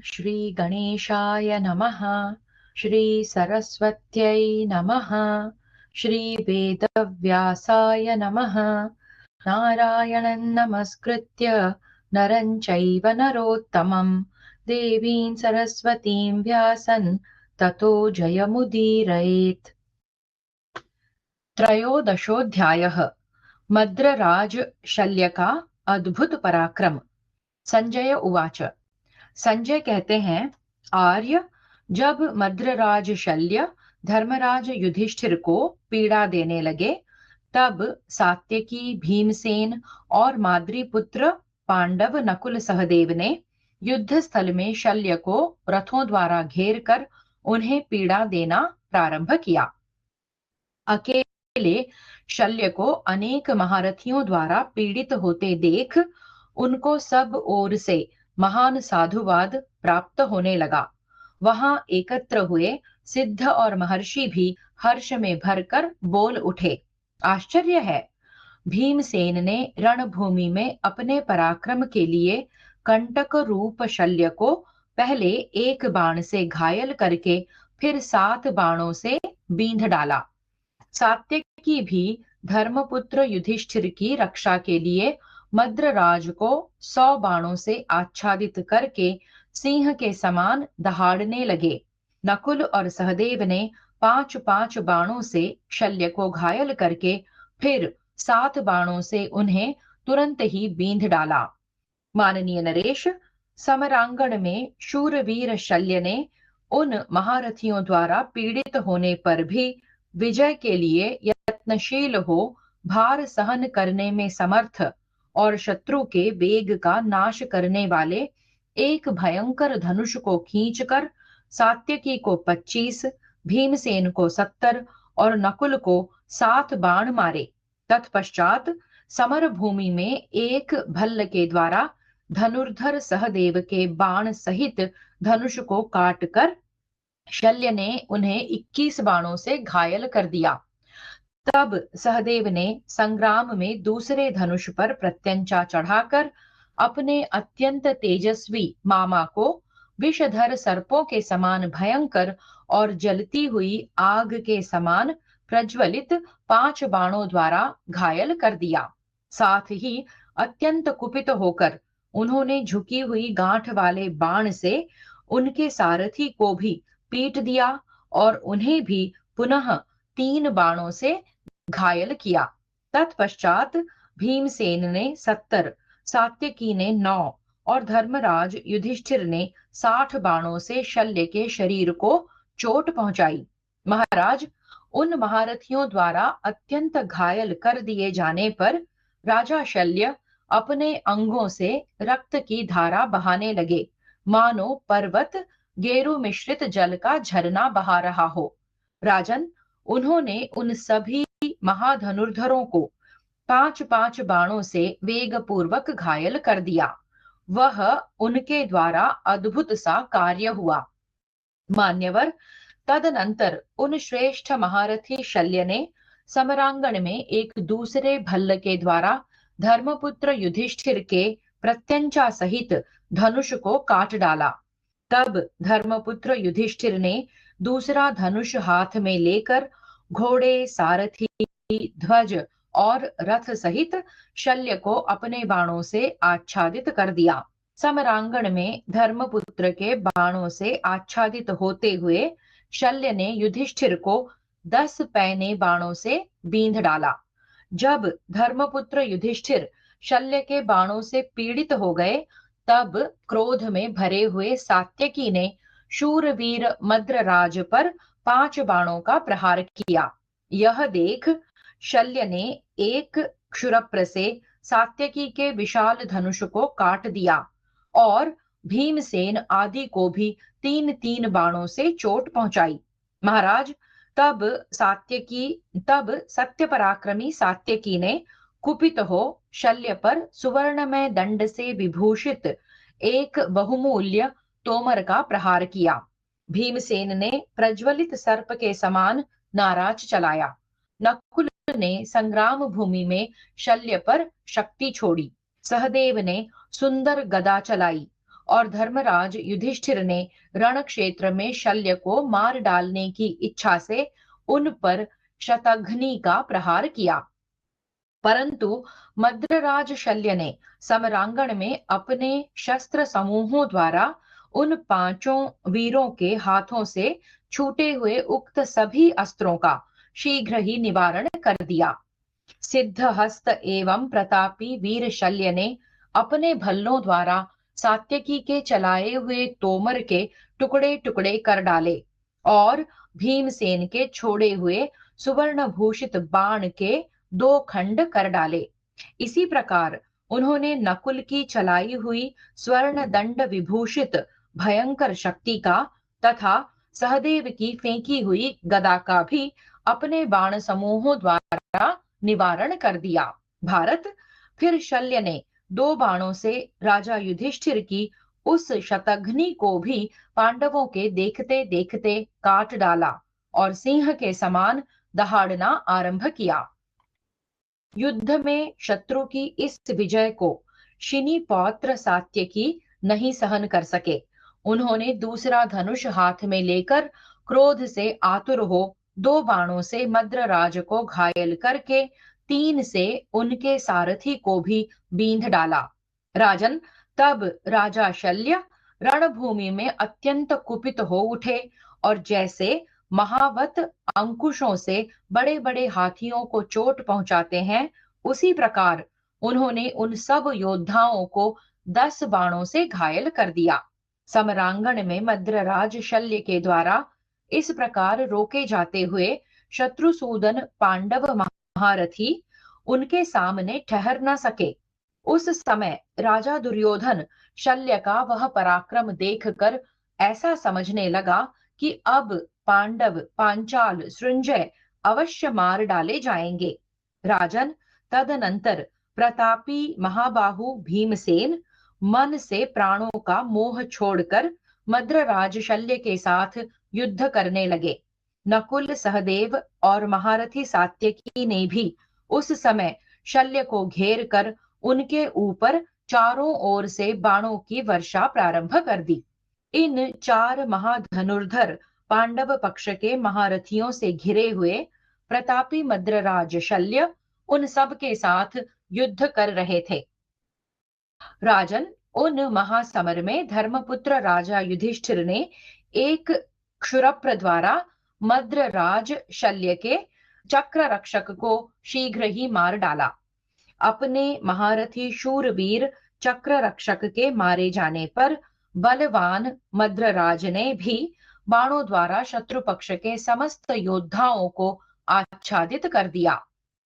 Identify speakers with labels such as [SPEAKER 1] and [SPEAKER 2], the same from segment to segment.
[SPEAKER 1] श्री गणेशाय नमः। श्री सरस्वत्यै नमः। श्री वेदव्यासाय नमः। नारायणं नमस्कृत्य नरं चैव नरोत्तमं देवीं सरस्वतीं व्यासं ततो जयमुदीरयेत्। त्रयोदशोऽध्यायः। मद्रराज शल्य का अद्भुत पराक्रम। संजय उवाच। संजय कहते हैं, आर्य, जब मद्रराज शल्य धर्मराज युधिष्ठिर को पीड़ा देने लगे, तब सात्यकी, भीमसेन और माद्रीपुत्र पांडव नकुल सहदेव ने युद्ध स्थल में शल्य को रथों द्वारा घेर कर उन्हें पीड़ा देना प्रारंभ किया। अकेले शल्य को अनेक महारथियों द्वारा पीड़ित होते देख उनको सब ओर से महान साधुवाद प्राप्त होने लगा। वहां एकत्र हुए सिद्ध और महर्षि भी हर्ष में भरकर बोल उठे, आश्चर्य है! भीमसेन ने रणभूमि में अपने पराक्रम के लिए कंटक रूप शल्य को पहले एक बाण से घायल करके फिर 7 बाणों से बींध डाला। सात्यकी भी धर्मपुत्र युधिष्ठिर की रक्षा के लिए मद्रराज को 100 बाणों से आच्छादित करके सिंह के समान दहाड़ने लगे। नकुल और सहदेव ने 5-5 बाणों से शल्य को घायल करके फिर 7 बाणों से उन्हें तुरंत ही बींध डाला। माननीय नरेश, समरांगण में शूरवीर शल्य ने उन महारथियों द्वारा पीड़ित होने पर भी विजय के लिए यत्नशील हो भार सहन करने में समर्थ और शत्रु के वेग का नाश करने वाले एक भयंकर धनुष को खींचकर सात्यकी को 25, भीमसेन को 70 और नकुल को 7 बाण मारे। तत्पश्चात समर भूमि में एक भल्ल के द्वारा धनुर्धर सहदेव के बाण सहित धनुष को काटकर शल्य ने उन्हें 21 बाणों से घायल कर दिया। तब सहदेव ने संग्राम में दूसरे धनुष पर प्रत्यंचा चढ़ाकर अपने अत्यंत तेजस्वी मामा को विषधर सर्पों के समान भयंकर और जलती हुई आग के समान प्रज्वलित 5 बाणों द्वारा घायल कर दिया। साथ ही अत्यंत कुपित होकर उन्होंने झुकी हुई गांठ वाले बाण से उनके सारथी को भी पीट दिया और उन्हें भी पुनः 3 बाणों से घायल किया। तत्पश्चात भीमसेन ने 70, सात्यकी ने 9 और धर्मराज युधिष्ठिर ने 60 बाणों से शल्य के शरीर को चोट पहुंचाई। महाराज, उन महारथियों द्वारा अत्यंत घायल कर दिए जाने पर राजा शल्य अपने अंगों से रक्त की धारा बहाने लगे, मानो पर्वत गेरू मिश्रित जल का झरना बहा रहा हो। राजन, उन्होंने उन सभी महाधनुर्धरों को 5-5 बाणों से वेग पूर्वक घायल कर दिया। वह उनके द्वारा अद्भुत सा कार्य हुआ। मान्यवर, तदनंतर उन श्रेष्ठ महारथी शल्य ने समरांगण में एक दूसरे भल्ल के द्वारा धर्मपुत्र युधिष्ठिर के प्रत्यंचा सहित धनुष को काट डाला। तब धर्मपुत्र युधिष्ठिर ने दूसरा धनुष हाथ में लेकर घोड़े, सारथी, ध्वज और रथ सहित शल्य को अपने बाणों से आच्छादित कर दिया। समरांगण में धर्मपुत्र के बाणों से आच्छादित होते हुए शल्य ने युधिष्ठिर को 10 पैने बाणों से बींध डाला। जब धर्मपुत्र युधिष्ठिर शल्य के बाणों से पीड़ित हो गए, तब क्रोध में भरे हुए सात्यकी ने शूरवीर मद्रराज पर 5 बाणों का प्रहार किया। यह देख शल्य ने एक क्षुरप्र से सात्यकी के विशाल धनुष को काट दिया और भीमसेन आदि को भी 3-3 बाणों से चोट पहुंचाई। महाराज, तब सत्य पराक्रमी सात्यकी ने कुपित हो शल्य पर सुवर्णमय दंड से विभूषित एक बहुमूल्य तोमर का प्रहार किया। भीमसेन ने प्रज्वलित सर्प के समान नाराज चलाया। नकुल ने संग्राम भूमि में शल्य पर शक्ति छोड़ी। सहदेव ने सुंदर गदा चलाई। और धर्मराज युधिष्ठिर ने रण क्षेत्र में शल्य को मार डालने की इच्छा से उन पर शतघ्नि का प्रहार किया, परंतु मद्रराज शल्य ने समरांगण में अपने शस्त्र समूहों द्वारा उन पांचों वीरों के हाथों से छूटे हुए उक्त सभी अस्त्रों का शीघ्र ही निवारण कर दिया। सिद्धहस्त एवं प्रतापी वीर शल्य ने अपने भल्लों द्वारा सात्यकी के चलाए हुए तोमर के टुकड़े टुकड़े कर डाले और भीमसेन के छोड़े हुए सुवर्ण भूषित बाण के दो खंड कर डाले। इसी प्रकार उन्होंने नकुल की चलाई हुई स्वर्ण दंड विभूषित भयंकर शक्ति का तथा सहदेव की फेंकी हुई गदा का भी अपने बाण समूहों द्वारा निवारण कर दिया। भारत, फिर शल्य ने दो बाणों से राजा युधिष्ठिर की उस शतघ्नि को भी पांडवों के देखते देखते काट डाला और सिंह के समान दहाड़ना आरंभ किया। युद्ध में शत्रु की इस विजय को शिनी पौत्र सात्यकी नहीं सहन कर सके। उन्होंने दूसरा धनुष हाथ में लेकर क्रोध से आतुर हो दो बाणों से मद्रराज को घायल करके तीन से उनके सारथी को भी बींध डाला। राजन, तब राजा शल्य रणभूमि में अत्यंत कुपित हो उठे और जैसे महावत अंकुशों से बड़े बड़े हाथियों को चोट पहुंचाते हैं, उसी प्रकार उन्होंने उन सब योद्धाओं को 10 बाणों से घायल कर दिया। समरांगण में मद्रराज शल्य के द्वारा इस प्रकार रोके जाते हुए शत्रुसूदन पांडव महारथी उनके सामने ठहर न सके। उस समय राजा दुर्योधन शल्य का वह पराक्रम देखकर ऐसा समझने लगा कि अब पांडव पांचाल सृंजय अवश्य मार डाले जाएंगे। राजन, तदनंतर प्रतापी महाबाहु भीमसेन मन से प्राणों का मोह छोड़कर मद्रराज शल्य के साथ युद्ध करने लगे। नकुल, सहदेव और महारथी सात्यकी ने भी उस समय शल्य को घेर कर उनके ऊपर चारों ओर से बाणों की वर्षा प्रारंभ कर दी। इन 4 महाधनुर्धर पांडव पक्ष के महारथियों से घिरे हुए प्रतापी मद्रराज शल्य उन सब के साथ युद्ध कर रहे थे। राजन, उन महासमर में धर्मपुत्र राजा युधिष्ठिर ने एक क्षुरप्र द्वारा मद्रराज शल्य के चक्र रक्षक को शीघ्र ही मार डाला। अपने महारथी शूरवीर चक्र रक्षक के मारे जाने पर बलवान मद्रराज ने भी बाणों द्वारा शत्रु पक्ष के समस्त योद्धाओं को आच्छादित कर दिया।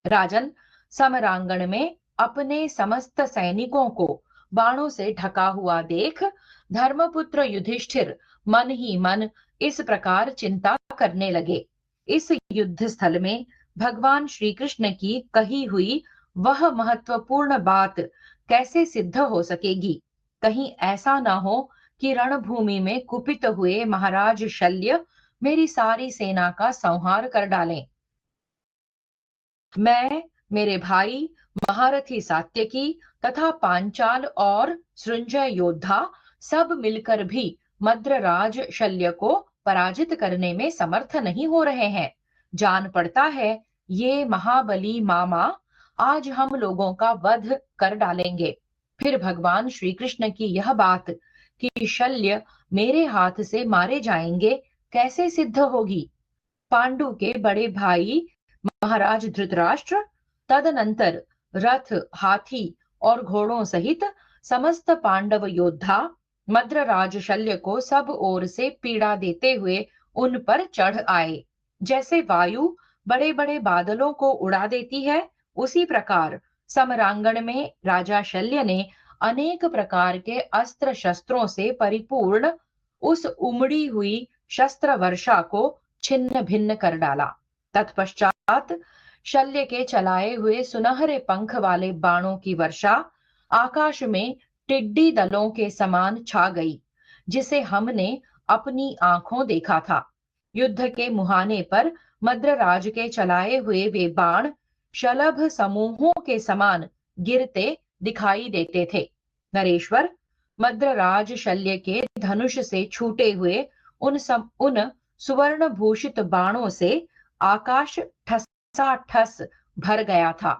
[SPEAKER 1] राजन, समरांगण में अपने समस्त सैनिकों को बाणों से ढका हुआ देख धर्मपुत्र युधिष्ठिर मन ही मन इस प्रकार चिंता करने लगे, इस युद्ध स्थल में भगवान श्री कृष्ण की कही हुई वह महत्वपूर्ण बात कैसे सिद्ध हो सकेगी। कहीं ऐसा ना हो कि रणभूमि में कुपित हुए महाराज शल्य मेरी सारी सेना का संहार कर डालें। मैं, मेरे भाई महारथी सात्यकी तथा पांचाल और सृंजय योद्धा सब मिलकर भी मद्रराज शल्य को पराजित करने में समर्थ नहीं हो रहे हैं। जान पड़ता है ये महाबली मामा आज हम लोगों का वध कर डालेंगे। फिर भगवान श्री कृष्ण की यह बात कि शल्य मेरे हाथ से मारे जाएंगे कैसे सिद्ध होगी। पांडु के बड़े भाई महाराज धृतराष्ट्र तदनंतर रथ, हाथी और घोड़ों सहित समस्त पांडव योद्धा मद्रराज शल्य को सब ओर से पीड़ा देते हुए उन पर चढ़ आए। जैसे वायु बड़े बड़े बादलों को उड़ा देती है, उसी प्रकार समरांगण में राजा शल्य ने अनेक प्रकार के अस्त्र शस्त्रों से परिपूर्ण उस उमड़ी हुई शस्त्र वर्षा को छिन्न भिन्न कर डाला। तत्पश्चात शल्य के चलाए हुए सुनहरे पंख वाले बाणों की वर्षा आकाश में टिड्डी दलों के समान छा गई, जिसे हमने अपनी आंखों देखा था। युद्ध के मुहाने पर मद्रराज के चलाए हुए वे बाण शलभ समूहों के समान गिरते दिखाई देते थे। नरेश्वर, मद्रराज शल्य के धनुष से छूटे हुए उन सुवर्ण भूषित बाणों से आकाश ठसाठस भर गया था।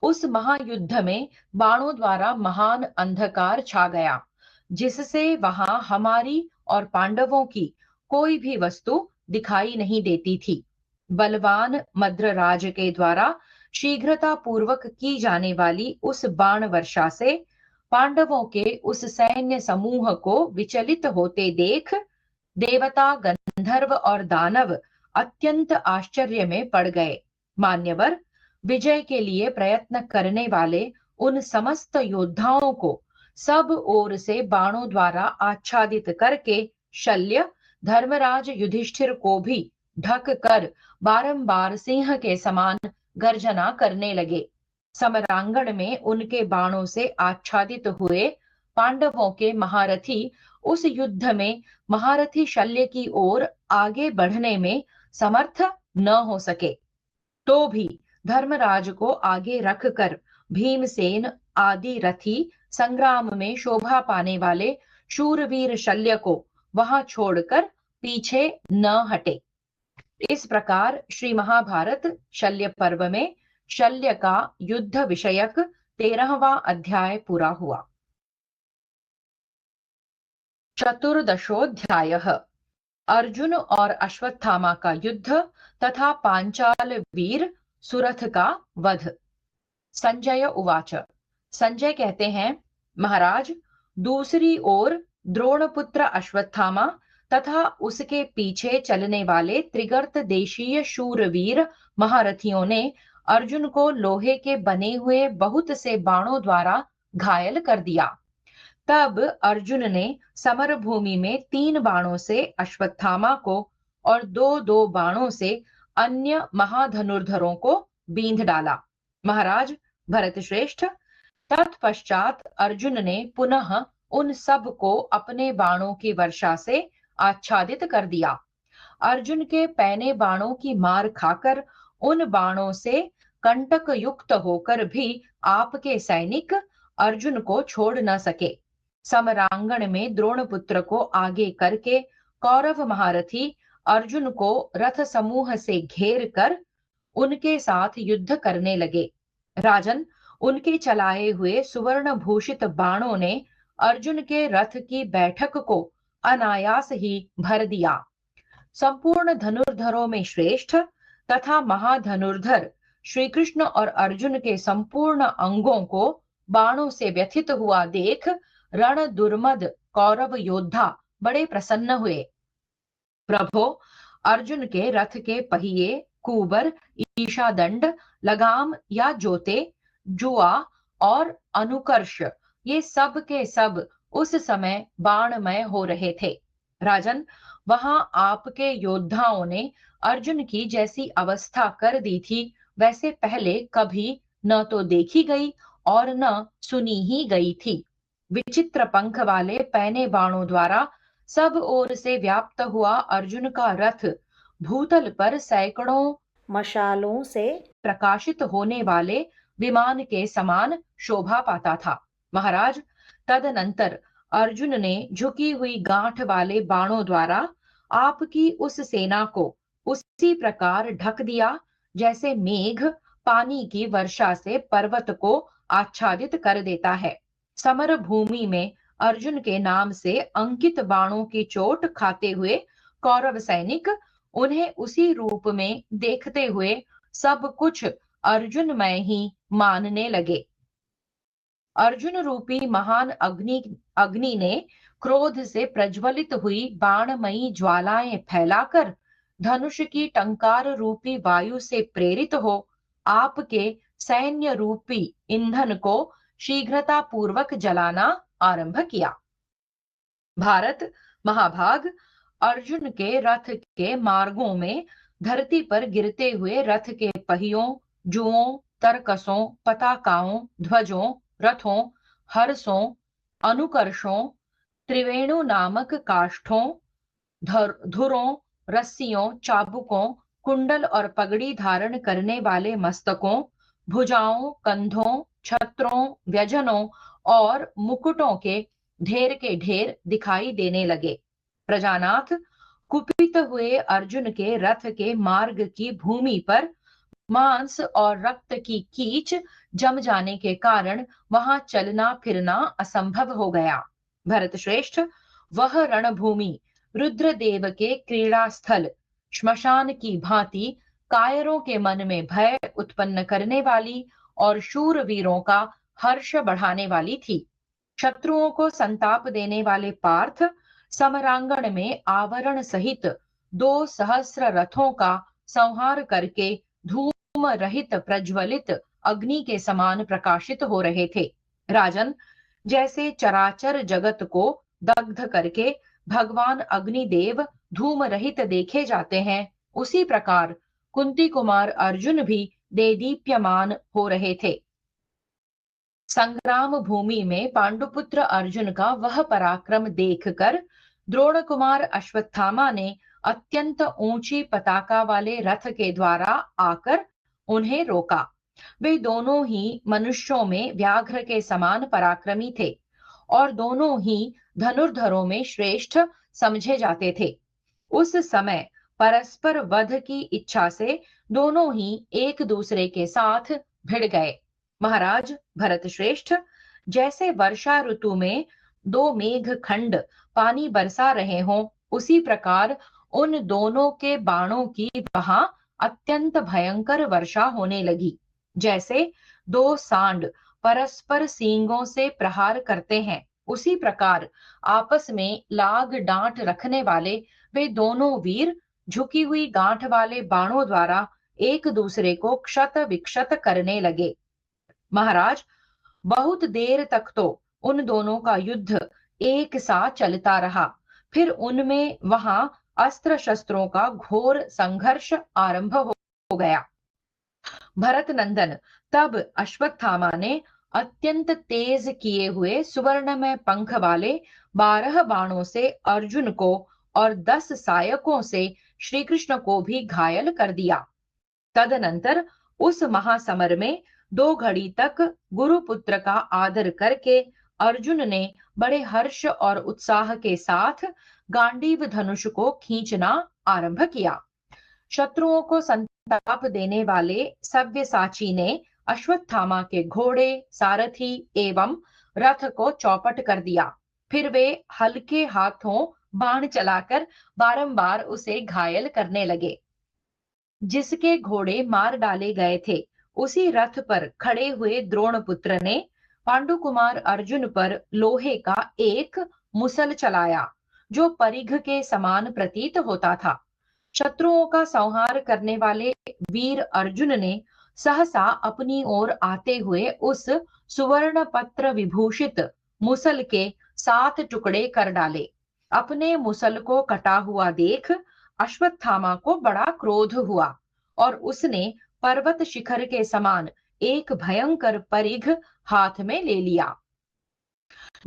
[SPEAKER 1] उस महायुद्ध में बाणों द्वारा महान अंधकार छा गया, जिससे वहां हमारी और पांडवों की कोई भी वस्तु दिखाई नहीं देती थी। बलवान मद्रराज के द्वारा शीघ्रता पूर्वक की जाने वाली उस बाण वर्षा से पांडवों के उस सैन्य समूह को विचलित होते देख देवता, गंधर्व और दानव अत्यंत आश्चर्य में पड़ गए। मान्यवर, विजय के लिए प्रयत्न करने वाले उन समस्त योद्धाओं को सब ओर से बाणों द्वारा आच्छादित करके शल्य धर्मराज युधिष्ठिर को भी ढक कर बारंबार सिंह के समान गर्जना करने लगे। समरांगण में उनके बाणों से आच्छादित हुए पांडवों के महारथी उस युद्ध में महारथी शल्य की ओर आगे बढ़ने में समर्थ न हो सके, तो भी धर्मराज को आगे रखकर भीमसेन आदि रथी संग्राम में शोभा पाने वाले शूरवीर शल्य को वहां छोड़कर पीछे न हटे। इस प्रकार श्री महाभारत शल्य पर्व में शल्य का युद्ध विषयक 13वां अध्याय पूरा हुआ। चतुर्दशोऽध्यायः अर्जुन और अश्वत्थामा का युद्ध तथा पांचाल वीर सुरथ का वध। संजय उवाच। संजय कहते हैं, महाराज, दूसरी ओर द्रोणपुत्र अश्वत्थामा तथा उसके पीछे चलने वाले त्रिगर्त देशीय शूरवीर महारथियों ने अर्जुन को लोहे के बने हुए बहुत से बाणों द्वारा घायल कर दिया। तब अर्जुन ने समर भूमि में 3 बाणों से अश्वत्थामा को और 2-2 बाणों से अन्य महाधनुर्धरों को बींध डाला। महाराज भरत श्रेष्ठ, तत्पश्चात अर्जुन ने पुनः उन सब को अपने बाणों की वर्षा से आच्छादित कर दिया। अर्जुन के पैने बाणों की मार खाकर उन बाणों से कंटक युक्त होकर भी आपके सैनिक अर्जुन को छोड़ न सके। समरांगण में द्रोणपुत्र को आगे करके कौरव महारथी अर्जुन को रथ समूह से घेर कर उनके साथ युद्ध करने लगे। राजन, उनके चलाए हुए सुवर्ण भूषित बाणों ने अर्जुन के रथ की बैठक को अनायास ही भर दिया। संपूर्ण धनुर्धरों में श्रेष्ठ तथा महाधनुर्धर श्री कृष्ण और अर्जुन के संपूर्ण अंगों को बाणों से व्यथित हुआ देख रण दुर्मद कौरव योद्धा बड़े प्रसन्न हुए। प्रभो, अर्जुन के रथ के पहिए, कुबर, ईशादंड, लगाम या जोते, जुआ और अनुकर्ष, ये सब के सब उस समय बाणमय हो रहे थे। राजन, वहां आपके योद्धाओं ने अर्जुन की जैसी अवस्था कर दी थी, वैसे पहले कभी न तो देखी गई और न सुनी ही गई थी। विचित्र पंख वाले पैने बाणों द्वारा सब ओर से व्याप्त हुआ अर्जुन का रथ भूतल पर सैकड़ों
[SPEAKER 2] मशालों से
[SPEAKER 1] प्रकाशित होने वाले विमान के समान शोभा पाता था। महाराज, तदनंतर अर्जुन ने झुकी हुई गांठ वाले बाणों द्वारा आपकी उस सेना को उसी प्रकार ढक दिया जैसे मेघ पानी की वर्षा से पर्वत को आच्छादित कर देता है। समर भूमि में अर्जुन के नाम से अंकित बाणों की चोट खाते हुए कौरव सैनिक उन्हें उसी रूप में देखते हुए सब कुछ अर्जुनमय ही मानने लगे। अर्जुन रूपी महान अग्नि ने क्रोध से प्रज्वलित हुई बाणमयी ज्वालाएं फैलाकर धनुष की टंकार रूपी वायु से प्रेरित हो आपके सैन्य रूपी ईंधन को शीघ्रता पूर्वक जलाना आरंभ किया। भारत महाभाग, अर्जुन के रथ के मार्गों में धरती पर गिरते हुए रथ के पहियों, जुओं, तरकसों, पताकाओं, ध्वजों, रथों, हर्षों, अनुकर्षों, त्रिवेणु नामक काष्ठों, धुरों, रस्सियों, चाबुकों, कुंडल और पगड़ी धारण करने वाले मस्तकों, भुजाओं, कंधों, छत्रों, व्यजनों और मुकुटों के ढेर के ढेर दिखाई देने लगे। प्रजानाथ कुपित हुए अर्जुन के रथ के मार्ग की भूमि पर मांस और रक्त की कीच जम जाने के कारण वहां चलना फिरना असंभव हो गया। भरत श्रेष्ठ, वह रणभूमि रुद्रदेव के क्रीड़ा स्थल श्मशान की भांति कायरों के मन में भय उत्पन्न करने वाली और शूर वीरों का हर्ष बढ़ाने वाली थी। शत्रुओं को संताप देने वाले पार्थ समरांगण में आवरण सहित 2 सहस्र रथों का संहार करके धूम रहित प्रज्वलित अग्नि के समान प्रकाशित हो रहे थे। राजन, जैसे चराचर जगत को दग्ध करके भगवान अग्निदेव धूम रहित देखे जाते हैं, उसी प्रकार कुंती कुमार अर्जुन भी देदीप्यमान हो रहे थे। संग्राम भूमि में पांडुपुत्र अर्जुन का वह पराक्रम देखकर द्रोण कुमार अश्वत्थामा ने अत्यंत ऊंची पताका वाले रथ के द्वारा आकर उन्हें रोका। वे दोनों ही मनुष्यों में व्याघ्र के समान पराक्रमी थे और दोनों ही धनुर्धरों में श्रेष्ठ समझे जाते थे। उस समय परस्पर वध की इच्छा से दोनों ही एक दूसरे के साथ भिड़ गए। महाराज भरत श्रेष्ठ, जैसे वर्षा ऋतु में 2 मेघ खंड पानी बरसा रहे हों, उसी प्रकार उन दोनों के बाणों की वहां अत्यंत भयंकर वर्षा होने लगी। जैसे 2 सांड परस्पर सींगों से प्रहार करते हैं, उसी प्रकार आपस में लाग डांट रखने वाले वे दोनों वीर झुकी हुई गांठ वाले बाणों द्वारा एक दूसरे को क्षत विक्षत करने लगे। महाराज, बहुत देर तक तो उन दोनों का युद्ध एक साथ चलता रहा। फिर उनमें वहां अस्त्र शस्त्रों का घोर संघर्ष आरंभ हो गया। भरत नंदन, तब अश्वत्थामा ने अत्यंत तेज किए हुए सुवर्णमय पंख वाले 12 बाणों से अर्जुन को और 10 सायकों से श्री कृष्ण को भी घायल कर दिया। तदनंतर उस महासमर में 2 घड़ी तक गुरुपुत्र का आदर करके अर्जुन ने बड़े हर्ष और उत्साह के साथ गांडीव धनुष को खींचना आरंभ किया। शत्रुओं को संताप देने वाले सव्यसाची ने अश्वत्थामा के घोड़े, सारथी एवं रथ को चौपट कर दिया। फिर वे हल्के हाथों बाण चलाकर बारंबार उसे घायल करने लगे। जिसके घोड़े मार डाले गए थे, उसी रथ पर खड़े हुए द्रोणपुत्र ने पांडुकुमार अर्जुन पर लोहे का एक मुसल चलाया, जो परिघ के समान प्रतीत होता था। शत्रुओं का संहार करने वाले वीर अर्जुन ने सहसा अपनी ओर आते हुए उस सुवर्ण पत्र विभूषित मुसल के 7 टुकड़े कर डाले। अपने मुसल को कटा हुआ देख अश्वत्थामा को बड़ा क्रोध हुआ और उसने पर्वत शिखर के समान एक भयंकर परिघ हाथ में ले लिया।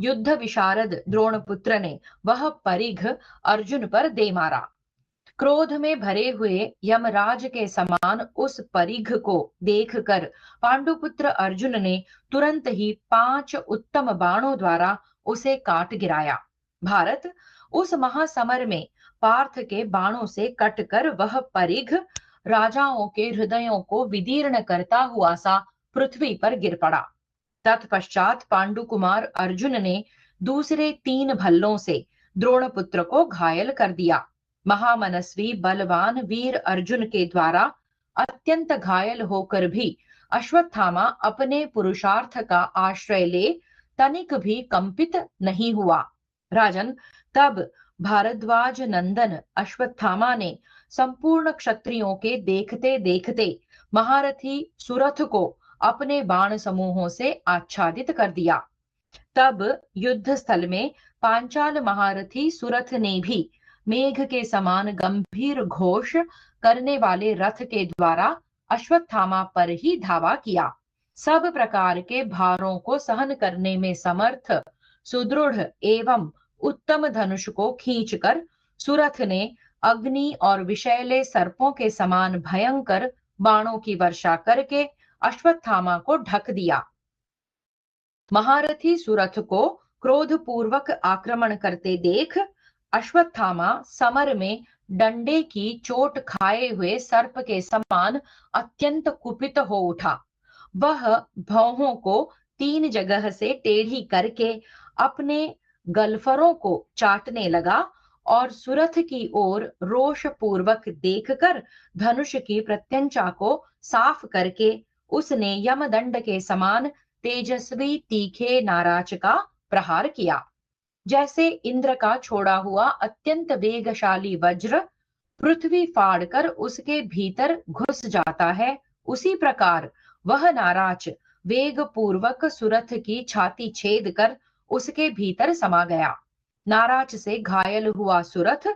[SPEAKER 1] युद्ध विशारद द्रोणपुत्र ने वह परिघ अर्जुन पर दे मारा। क्रोध में भरे हुए यमराज के समान उस परिघ को देखकर पांडुपुत्र अर्जुन ने तुरंत ही 5 उत्तम बाणों द्वारा उसे काट गिराया। भारत, उस महासमर में पार्थ के बाणों से कटकर वह परिघ राजाओं के हृदयों को विदीर्ण करता हुआ सा पृथ्वी पर गिर पड़ा। तत्पश्चात पांडुकुमार अर्जुन ने दूसरे 3 भल्लों से द्रोणपुत्र को घायल कर दिया। महामनस्वी बलवान वीर अर्जुन के द्वारा अत्यंत घायल होकर भी अश्वत्थामा अपने पुरुषार्थ का आश्रय ले तनिक भी कंपित नहीं हुआ। राजन, तब भारद्वाज नंदन अश्वत्थामा ने संपूर्ण क्षत्रियों के देखते देखते महारथी सुरथ को अपने बाण समूहों से आच्छादित कर दिया। तब युद्ध स्थल में पांचाल महारथी सुरथ ने भी मेघ के समान गंभीर घोष करने वाले रथ के द्वारा अश्वत्थामा पर ही धावा किया। सब प्रकार के भारों को सहन करने में समर्थ सुदृढ़ एवं उत्तम धनुष को खींचकर सुरथ ने अग्नि और विषैले सर्पों के समान भयंकर बाणों की वर्षा करके अश्वत्थामा को ढक दिया। महारथी सुरथ को क्रोध पूर्वक आक्रमण करते देख अश्वत्थामा समर में डंडे की चोट खाए हुए सर्प के समान अत्यंत कुपित हो उठा। वह भौहों को 3 जगह से टेढ़ी करके अपने गलफरों को चाटने लगा और सुरथ की ओर रोष पूर्वक देखकर धनुष की प्रत्यंचा को साफ करके उसने यमदंड के समान तेजस्वी तीखे नाराज का प्रहार किया। जैसे इंद्र का छोड़ा हुआ अत्यंत वेगशाली वज्र पृथ्वी फाड़कर उसके भीतर घुस जाता है, उसी प्रकार वह नाराज वेग पूर्वक सुरथ की छाती छेद कर उसके भीतर समा गया। नाराज से घायल हुआ सुरथ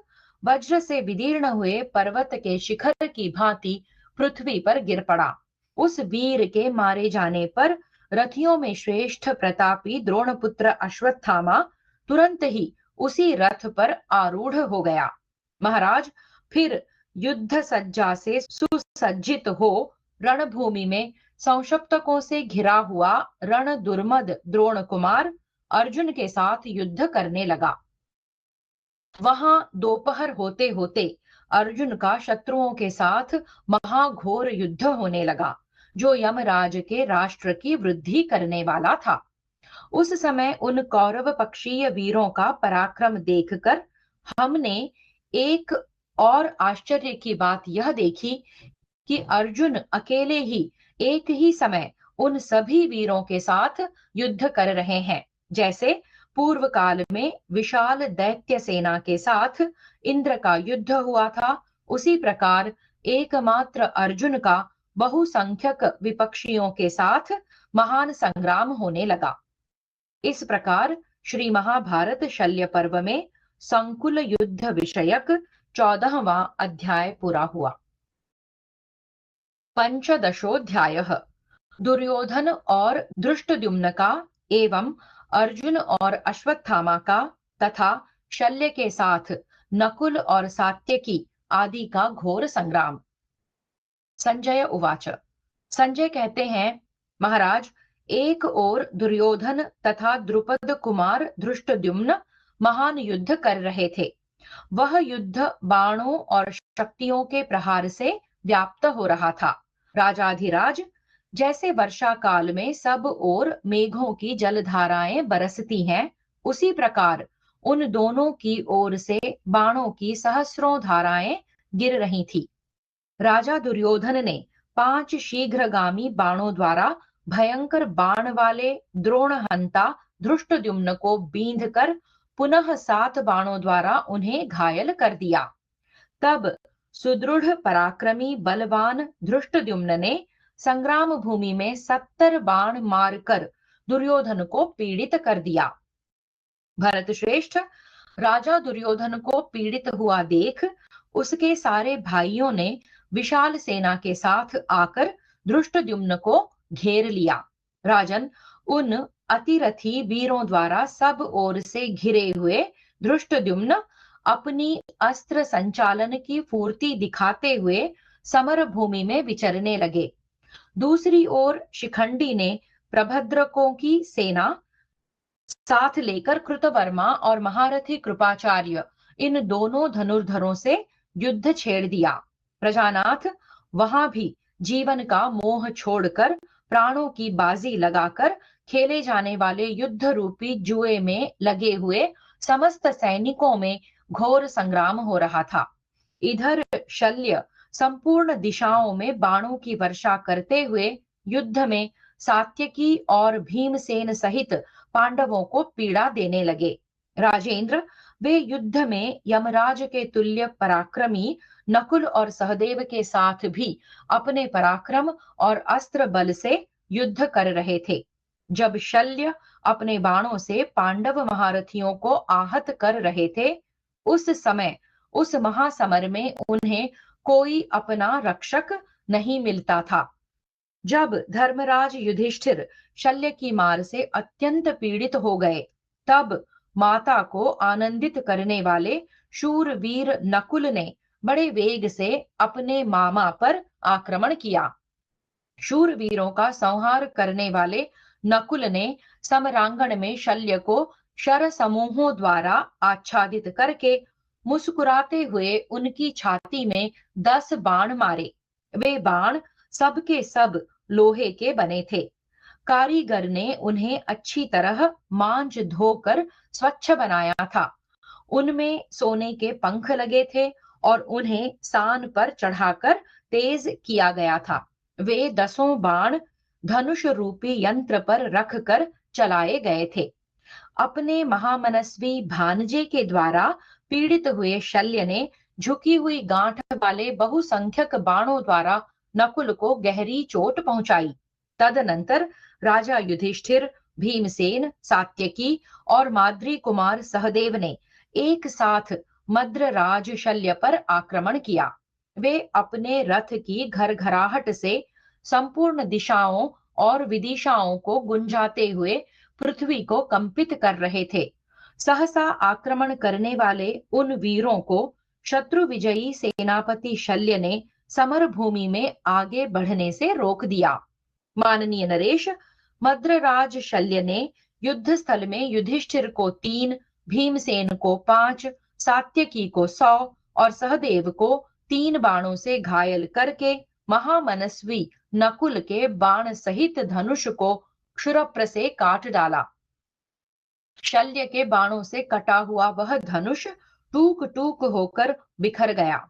[SPEAKER 1] वज्र से विदीर्ण हुए पर्वत के शिखर की भांति पृथ्वी पर गिर पड़ा। उस वीर के मारे जाने पर रथियों में श्रेष्ठ प्रतापी द्रोणपुत्र अश्वत्थामा तुरंत ही उसी रथ पर आरूढ़ हो गया। महाराज फिर युद्ध सज्जा से सुसज्जित हो रणभूमि में संशप्तकों से घिरा हुआ रण दुर्मद द्रोण कुमार अर्जुन के साथ युद्ध करने लगा। वहां दोपहर होते होते अर्जुन का शत्रुओं के साथ महाघोर युद्ध होने लगा, जो यमराज के राष्ट्र की वृद्धि करने वाला था। उस समय उन कौरव पक्षीय वीरों का पराक्रम देखकर हमने एक और आश्चर्य की बात यह देखी कि अर्जुन अकेले ही एक ही समय उन सभी वीरों के साथ युद्ध कर रहे हैं। जैसे पूर्व काल में विशाल दैत्य सेना के साथ इंद्र का युद्ध हुआ था, उसी प्रकार एकमात्र अर्जुन का बहुसंख्यक विपक्षियों के साथ महान संग्राम होने लगा। इस प्रकार श्री महाभारत शल्य पर्व में संकुल युद्ध विषयक 14वां अध्याय पूरा हुआ। पंचदशोऽध्यायः दुर्योधन और धृष्टद्युम्न का एवं अर्जुन और अश्वत्थामा का तथा शल्य के साथ नकुल और सात्यकी आदि का घोर संग्राम। संजय उवाच। संजय कहते हैं, महाराज, एक ओर दुर्योधन तथा द्रुपद कुमार धृष्टद्युम्न महान युद्ध कर रहे थे। वह युद्ध बाणों और शक्तियों के प्रहार से व्याप्त हो रहा था। राजाधिराज, जैसे वर्षा काल में सब ओर मेघों की जलधाराएं बरसती हैं, उसी प्रकार उन दोनों की ओर से बाणों की सहस्रों धाराएं गिर रही थी। राजा दुर्योधन ने 5 शीघ्रगामी बाणों द्वारा भयंकर बाण वाले द्रोणहंता धृष्टद्युम्न को बींध कर पुनः 7 बाणों द्वारा उन्हें घायल कर दिया। तब सुदृढ़ पराक्रमी बलवान धृष्टद्युम्न ने संग्राम भूमि में 70 बाण मारकर दुर्योधन को पीड़ित कर दिया। भरत श्रेष्ठ, राजा दुर्योधन को पीड़ित हुआ देख उसके सारे भाइयों ने विशाल सेना के साथ आकर धृष्टद्युम्न को घेर लिया। राजन, उन अतिरथी वीरों द्वारा सब ओर से घिरे हुए धृष्टद्युम्न अपनी अस्त्र संचालन की फूर्ति दिखाते हुए समर भूमि में विचरने लगे। दूसरी ओर शिखंडी ने प्रभद्रकों की सेना साथ लेकर कृतवर्मा और महारथी कृपाचार्य इन दोनों धनुर्धरों से युद्ध छेड़ दिया। प्रजानाथ वहां भी जीवन का मोह छोड़कर प्राणों की बाजी लगाकर खेले जाने वाले युद्ध रूपी जुए में लगे हुए समस्त सैनिकों में घोर संग्राम हो रहा था। इधर शल्य संपूर्ण दिशाओं में बाणों की वर्षा करते हुए युद्ध में सात्यकी और भीमसेन सहित पांडवों को पीड़ा देने लगे। राजेंद्र, वे युद्ध में यमराज के तुल्य पराक्रमी नकुल और सहदेव के साथ भी अपने पराक्रम और अस्त्र बल से युद्ध कर रहे थे। जब शल्य अपने बाणों से पांडव महारथियों को आहत कर रहे थे, उस समय उस महासमर में उन्हें कोई अपना रक्षक नहीं मिलता था। जब धर्मराज युधिष्ठिर शल्य की मार से अत्यंत पीड़ित हो गए, तब माता को आनंदित करने वाले शूरवीर नकुल ने बड़े वेग से अपने मामा पर आक्रमण किया। शूरवीरों का संहार करने वाले नकुल ने समरांगण में शल्य को शर समूहों द्वारा आच्छादित करके मुस्कुराते हुए उनकी छाती में 10 बाण मारे। वे बाण सबके सब लोहे के बने थे। कारीगर ने उन्हें अच्छी तरह मांज धोकर स्वच्छ बनाया था। उनमें सोने के पंख लगे थे और उन्हें सान पर चढ़ाकर तेज किया गया था। वे 10 बाण धनुष रूपी यंत्र पर रखकर चलाए गए थे। अपने महामनस्वी भांजे के द्वारा पीड़ित हुए शल्य ने झुकी हुई गांठ वाले बहुसंख्यक बाणों द्वारा नकुल को गहरी चोट पहुंचाई। तदनंतर राजा युधिष्ठिर, भीमसेन, सात्यकी और माद्री कुमार सहदेव ने एक साथ मद्रराज शल्य पर आक्रमण किया। वे अपने रथ की घरघराहट से संपूर्ण दिशाओं और विदिशाओं को गुंजाते हुए पृथ्वी को कंपित कर रहे थे। सहसा आक्रमण करने वाले उन वीरों को शत्रु विजयी सेनापति शल्य ने समर भूमि में आगे बढ़ने से रोक दिया। माननीय नरेश, मद्रराज शल्य ने युद्ध स्थल में युधिष्ठिर को 3, भीमसेन को 5, सात्यकी को 100 और सहदेव को 3 बाणों से घायल करके महामनस्वी नकुल के बाण सहित धनुष को क्षुरप्र से काट डाला। शल्य के बाणों से कटा हुआ वह धनुष टूक टूक होकर बिखर गया।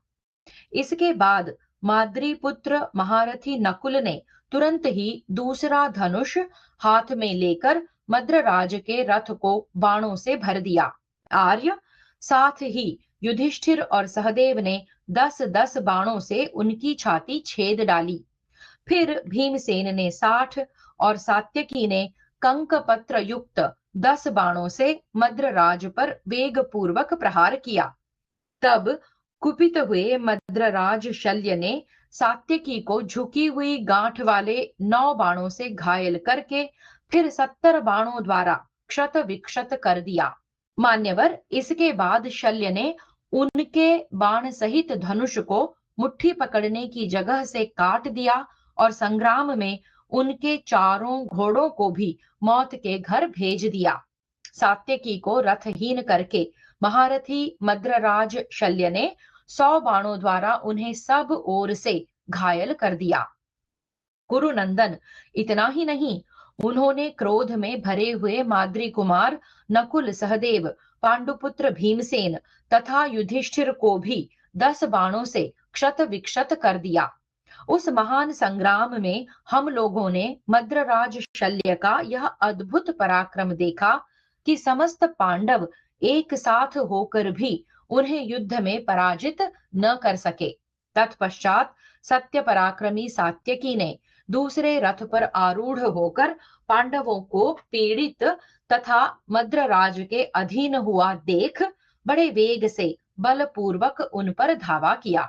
[SPEAKER 1] इसके बाद माद्री पुत्र महारथी नकुल ने तुरंत ही दूसरा धनुष हाथ में लेकर मद्रराज के रथ को बाणों से भर दिया। आर्य, साथ ही युधिष्ठिर और सहदेव ने 10-10 बाणों से उनकी छाती छेद डाली। फिर भीमसेन ने 60 और सात्यकी ने कंक पत्र युक्त 10 बाणों से मद्रराज पर वेग पूर्वक प्रहार किया। तब कुपित हुए मद्रराज शल्य ने सात्यकी को झुकी हुई गांठ वाले 9 बाणों से घायल करके फिर 70 बाणों द्वारा क्षत विक्षत कर दिया। मान्यवर, इसके बाद शल्य ने उनके बाण सहित धनुष को मुट्ठी पकड़ने की जगह से काट दिया और संग्राम में उनके चारों घोड़ों को भी मौत के घर भेज दिया। सात्यकी को रथहीन करके महारथी मद्रराज शल्य ने 100 बाणों द्वारा उन्हें सब ओर से घायल कर दिया। कुरुनंदन, इतना ही नहीं, उन्होंने क्रोध में भरे हुए माद्री कुमार नकुल, सहदेव, पांडुपुत्र भीमसेन तथा युधिष्ठिर को भी 10 बाणों से क्षत विक्षत कर दिया। उस महान संग्राम में हम लोगों ने मद्रराज शल्य का यह अद्भुत पराक्रम देखा कि समस्त पांडव एक साथ होकर भी उन्हें युद्ध में पराजित न कर सके। तत्पश्चात सत्य पराक्रमी सात्यकी ने दूसरे रथ पर आरूढ़ होकर पांडवों को पीड़ित तथा मद्रराज के अधीन हुआ देख बड़े वेग से बलपूर्वक उन पर धावा किया।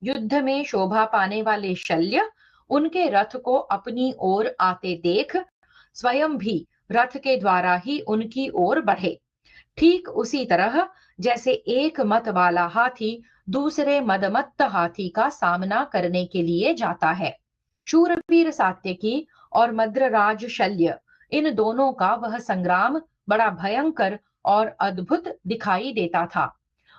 [SPEAKER 1] युद्ध में शोभा पाने वाले शल्य उनके रथ को अपनी ओर आते देख स्वयं भी रथ के द्वारा ही उनकी ओर बढ़े। ठीक उसी तरह जैसे एक मत वाला हाथी दूसरे मदमत्त हाथी का सामना करने के लिए जाता है। शूरवीर सात्यकी और मद्रराज शल्य, इन दोनों का वह संग्राम बड़ा भयंकर और अद्भुत दिखाई देता था।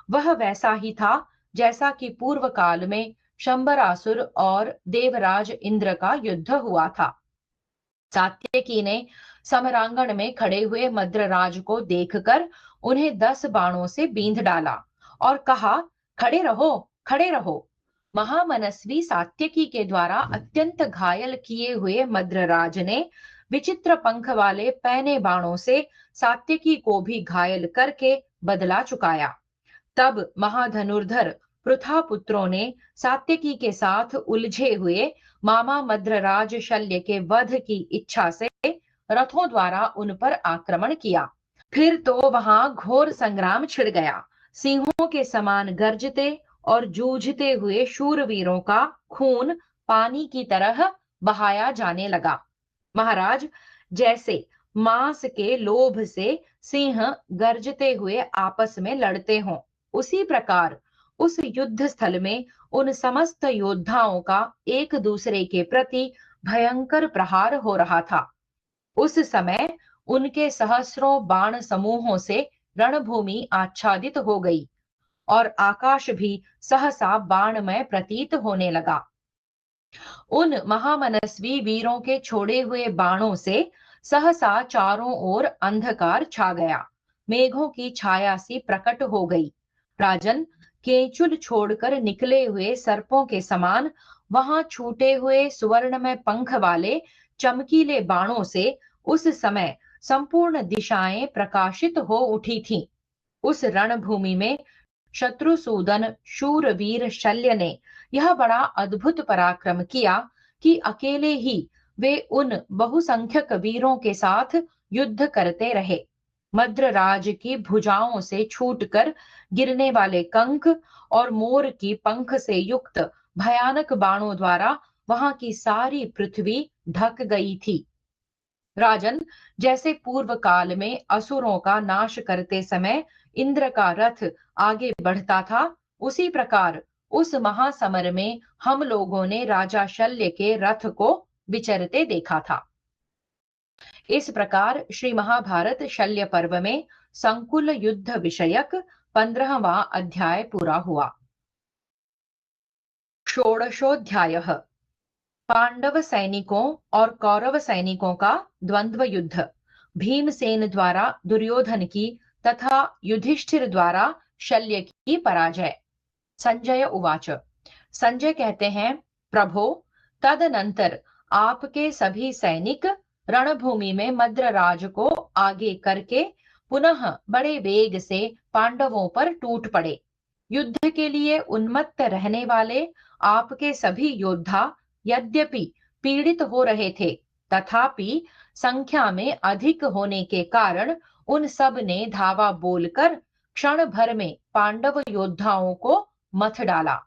[SPEAKER 1] वह वैसा ही था जैसा कि पूर्व काल में शंबरासुर और देवराज इंद्र का युद्ध हुआ था। सात्यकी ने समरांगण में खड़े हुए मद्रराज को देखकर उन्हें 10 बाणों से बींध डाला और कहा, खड़े रहो, खड़े रहो। महामनस्वी सात्यकी के द्वारा अत्यंत घायल किए हुए मद्रराज ने विचित्र पंख वाले पैने बाणों से सात्यकी को भी घायल करके बदला चुकाया। तब महाधनुर्धर पृथा पुत्रों ने सात्यकी के साथ उलझे हुए मामा मद्रराज शल्य के वध की इच्छा से रथों द्वारा उन पर आक्रमण किया। फिर तो वहां घोर संग्राम छिड़ गया। सिंहों के समान गर्जते और जूझते हुए शूरवीरों का खून पानी की तरह बहाया जाने लगा। महाराज, जैसे मांस के लोभ से सिंह गर्जते हुए आपस में लड़ते हों, उसी प्रकार उस युद्ध स्थल में उन समस्त योद्धाओं का एक दूसरे के प्रति भयंकर प्रहार हो रहा था। उस समय उनके सहस्रों बाण समूहों से रणभूमि आच्छादित हो गई और आकाश भी सहसा बाणमय प्रतीत होने लगा। उन महामनस्वी वीरों के छोड़े हुए बाणों से सहसा चारों ओर अंधकार छा गया, मेघों की छाया सी प्रकट हो गई। राजन, केंचुल छोड़कर निकले हुए सर्पों के समान वहां छूटे हुए सुवर्णमय पंख वाले चमकीले बाणों से उस समय संपूर्ण दिशाएं प्रकाशित हो उठी थीं। उस रणभूमि में शत्रुसूदन शूरवीर शल्य ने यह बड़ा अद्भुत पराक्रम किया कि अकेले ही वे उन बहुसंख्यक वीरों के साथ युद्ध करते रहे। मद्रराज की भुजाओं से छूटकर गिरने वाले कंक और मोर की पंख से युक्त भयानक बाणों द्वारा वहां की सारी पृथ्वी ढक गई थी। राजन, जैसे पूर्व काल में असुरों का नाश करते समय इंद्र का रथ आगे बढ़ता था, उसी प्रकार उस महासमर में हम लोगों ने राजा शल्य के रथ को विचरते देखा था। इस प्रकार श्री महाभारत शल्य पर्व में संकुल युद्ध विषयक 15वां अध्याय पूरा हुआ। षोडशोध्यायः पांडव सैनिकों और कौरव सैनिकों का द्वंद्व युद्ध। भीमसेन द्वारा दुर्योधन की तथा युधिष्ठिर द्वारा शल्य की पराजय। संजय उवाच। संजय कहते हैं, प्रभो, तदनंतर आपके सभी सैनिक रणभूमि में मद्रराज को आगे करके पुनः बड़े वेग से पांडवों पर टूट पड़े। युद्ध के लिए उन्मत्त रहने वाले आपके सभी योद्धा यद्यपि पीड़ित हो रहे थे, तथापि संख्या में अधिक होने के कारण उन सब ने धावा बोलकर क्षण भर में पांडव योद्धाओं को मथ डाला।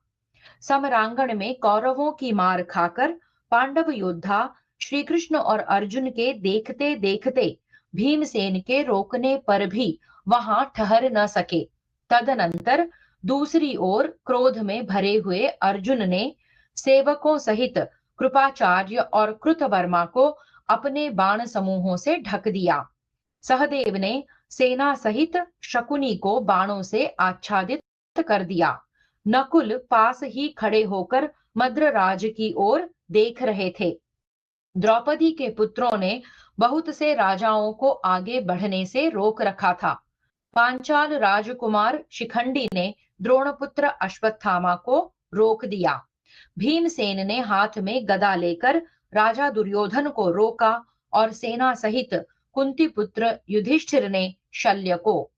[SPEAKER 1] समरांगण में कौरवों की मार खाकर पांडव योद्धा श्री कृष्ण और अर्जुन के देखते देखते भीमसेन के रोकने पर भी वहां ठहर न सके। तदनंतर दूसरी ओर क्रोध में भरे हुए अर्जुन ने सेवकों सहित कृपाचार्य और कृतवर्मा को अपने बाण समूहों से ढक दिया। सहदेव ने सेना सहित शकुनी को बाणों से आच्छादित कर दिया। नकुल पास ही खड़े होकर मद्रराज की ओर देख रहे थे। द्रौपदी के पुत्रों ने बहुत से राजाओं को आगे बढ़ने से रोक रखा था। पांचाल राजकुमार शिखंडी ने द्रोणपुत्र अश्वत्थामा को रोक दिया। भीमसेन ने हाथ में गदा लेकर राजा दुर्योधन को रोका और सेना सहित कुंती पुत्र युधिष्ठिर ने शल्य को।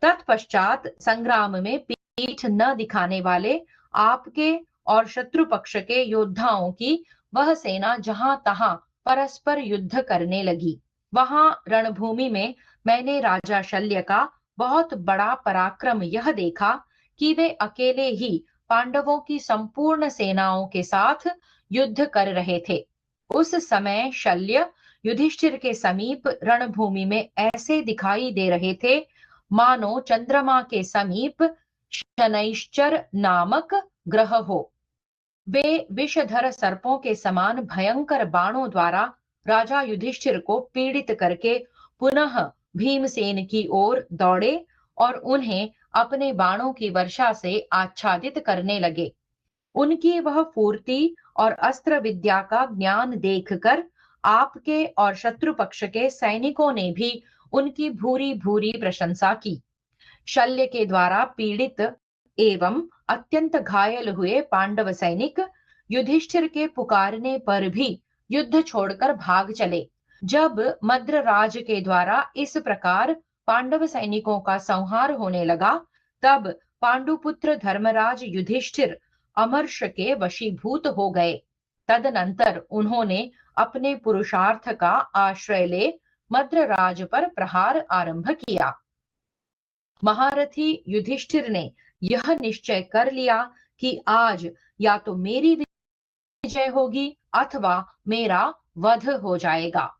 [SPEAKER 1] तत्पश्चात संग्राम में पीठ न दिखाने वाले आपके और शत्रु पक्ष के योद्धाओं की वह सेना जहां तहां परस्पर युद्ध करने लगी। वहां रणभूमि में मैंने राजा शल्य का बहुत बड़ा पराक्रम यह देखा कि वे अकेले ही पांडवों की संपूर्ण सेनाओं के साथ युद्ध कर रहे थे। उस समय शल्य युधिष्ठिर के समीप रणभूमि में ऐसे दिखाई दे रहे थे मानो चंद्रमा के समीप शनैश्चर नामक ग्रह हो। वे विषधर सर्पों के समान भयंकर बाणों द्वारा राजा युधिष्ठिर को पीड़ित करके पुनः भीमसेन की ओर दौड़े और उन्हें अपने बाणों की वर्षा से आच्छादित करने लगे। उनकी वह फूर्ति और अस्त्र विद्या का ज्ञान देखकर आपके और शत्रु पक्ष के सैनिकों ने भी उनकी भूरी भूरी प्रशंसा की। शल्य के द्वारा पीड़ित एवं अत्यंत घायल हुए पांडव सैनिक युधिष्ठिर के पुकारने पर भी युद्ध छोड़कर भाग चले। जब मद्रराज के द्वारा इस प्रकार पांडव सैनिकों का संहार होने लगा, तब पांडुपुत्र धर्मराज युधिष्ठिर अमर्ष के वशीभूत हो गए। तदनंतर उन्होंने अपने पुरुषार्थ का आश्रय ले मद्रराज पर प्रहार आरंभ किया। महारथी युधिष्ठिर ने यह निश्चय कर लिया कि आज या तो मेरी विजय होगी अथवा मेरा वध हो जाएगा।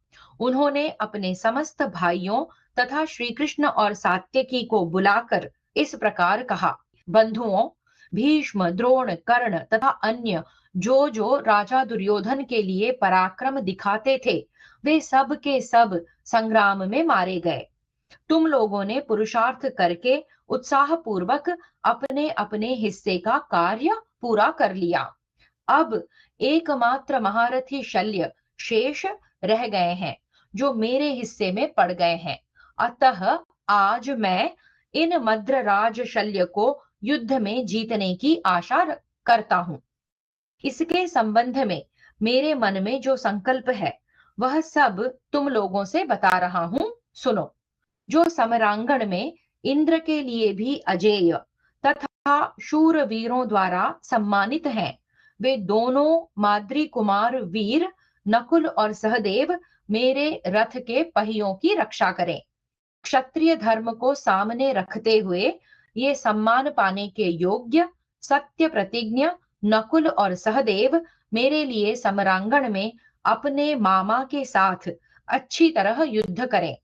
[SPEAKER 1] उन्होंने अपने समस्त भाइयों तथा श्री कृष्ण और सात्यकी को बुलाकर इस प्रकार कहा, बंधुओं, भीष्म, द्रोण, कर्ण तथा अन्य जो जो राजा दुर्योधन के लिए पराक्रम दिखाते थे, वे सब के सब संग्राम में मारे गए। तुम लोगों ने पुरुषार्थ करके उत्साह पूर्वक अपने अपने हिस्से का कार्य पूरा कर लिया। अब एकमात्र महारथी शल्य शेष रह गए हैं, जो मेरे हिस्से में पड़ गए हैं। अतः आज मैं इन मद्रराज शल्य को युद्ध में जीतने की आशा करता हूं। इसके संबंध में मेरे मन में जो संकल्प है, वह सब तुम लोगों से बता रहा हूं, सुनो। जो समरांगण में इंद्र के लिए भी अजेय तथा शूर वीरों द्वारा सम्मानित हैं, वे दोनों माद्री कुमार वीर नकुल और सहदेव मेरे रथ के पहियों की रक्षा करें। क्षत्रिय धर्म को सामने रखते हुए ये सम्मान पाने के योग्य सत्य प्रतिज्ञ नकुल और सहदेव मेरे लिए समरांगण में अपने मामा के साथ अच्छी तरह युद्ध करें।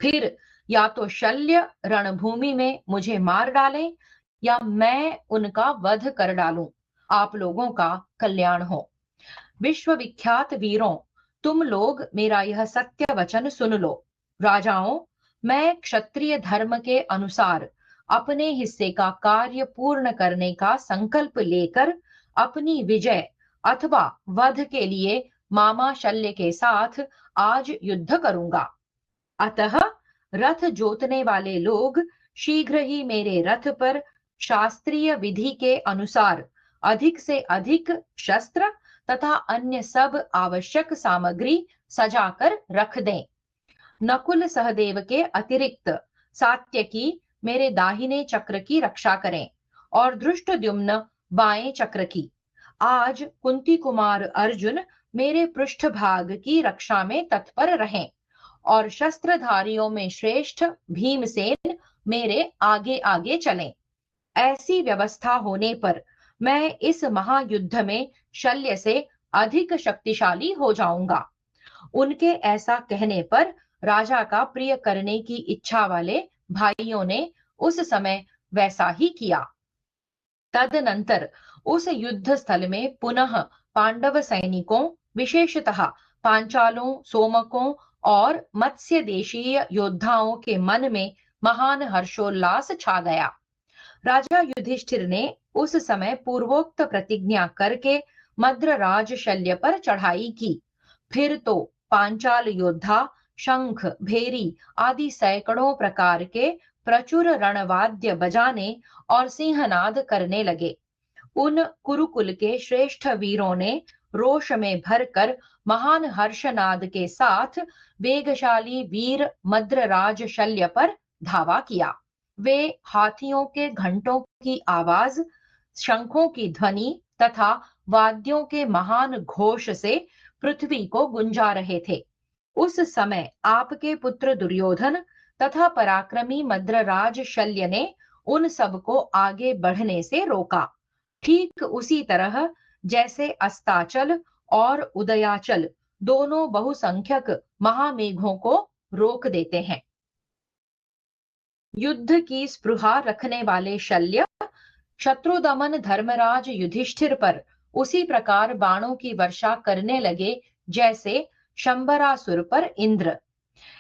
[SPEAKER 1] फिर या तो शल्य रणभूमि में मुझे मार डालें या मैं उनका वध कर डालूं। आप लोगों का कल्याण हो। विश्वविख्यात वीरों, तुम लोग मेरा यह सत्य वचन सुन लो। राजाओं, मैं क्षत्रिय धर्म के अनुसार अपने हिस्से का कार्य पूर्ण करने का संकल्प लेकर अपनी विजय अथवा वध के लिए मामा शल्य के साथ आज युद्ध करूंगा। अतः रथ जोतने वाले लोग शीघ्र ही मेरे रथ पर शास्त्रीय विधि के अनुसार अधिक से अधिक शस्त्र तथा अन्य सब आवश्यक सामग्री सजाकर रख दें। नकुल सहदेव के अतिरिक्त सात्यकी मेरे दाहिने चक्र की रक्षा करें और धृष्टद्युम्न बाएं चक्र की। आज कुंती कुमार अर्जुन मेरे पृष्ठभाग की रक्षा में तत्पर रहें और शस्त्रधारियों में श्रेष्ठ भीमसेन मेरे आगे आगे चलें। ऐसी व्यवस्था होने पर मैं इस महायुद्ध में शल्य से अधिक शक्तिशाली हो जाऊंगा। उनके ऐसा कहने पर राजा का प्रिय करने की इच्छा वाले भाइयों ने उस समय वैसा ही किया। तदनंतर उस युद्ध स्थल में पुनः पांडव सैनिकों, विशेषतः पांचालों, सोमकों और मत्स्य देशीय योद्धाओं के मन में महान हर्षोल्लास छा गया। राजा युधिष्ठिर ने उस समय पूर्वोक्त प्रतिज्ञा करके मद्रराज शल्य पर चढ़ाई की। फिर तो पांचाल योद्धा शंख, भेरी आदि सैकड़ों प्रकार के प्रचुर रणवाद्य बजाने और सिंहनाद करने लगे। उन कुरुकुल के श्रेष्ठ वीरों ने रोष में भरकर महान हर्षनाद के साथ वेगशाली वीर मद्रराज शल्य पर धावा किया। वे हाथियों के घंटों की आवाज, शंखों की ध्वनि तथा वाद्यों के महान घोष से पृथ्वी को गुंजा रहे थे। उस समय आपके पुत्र दुर्योधन तथा पराक्रमी मद्रराज शल्य ने उन सबको आगे बढ़ने से रोका। ठीक उसी तरह जैसे अस्ताचल और उदयाचल दोनों बहुसंख्यक महामेघों को रोक देते हैं। युद्ध की स्पृहा रखने वाले शल्य शत्रुदमन धर्मराज युधिष्ठिर पर उसी प्रकार बाणों की वर्षा करने लगे जैसे शंबरासुर पर इंद्र।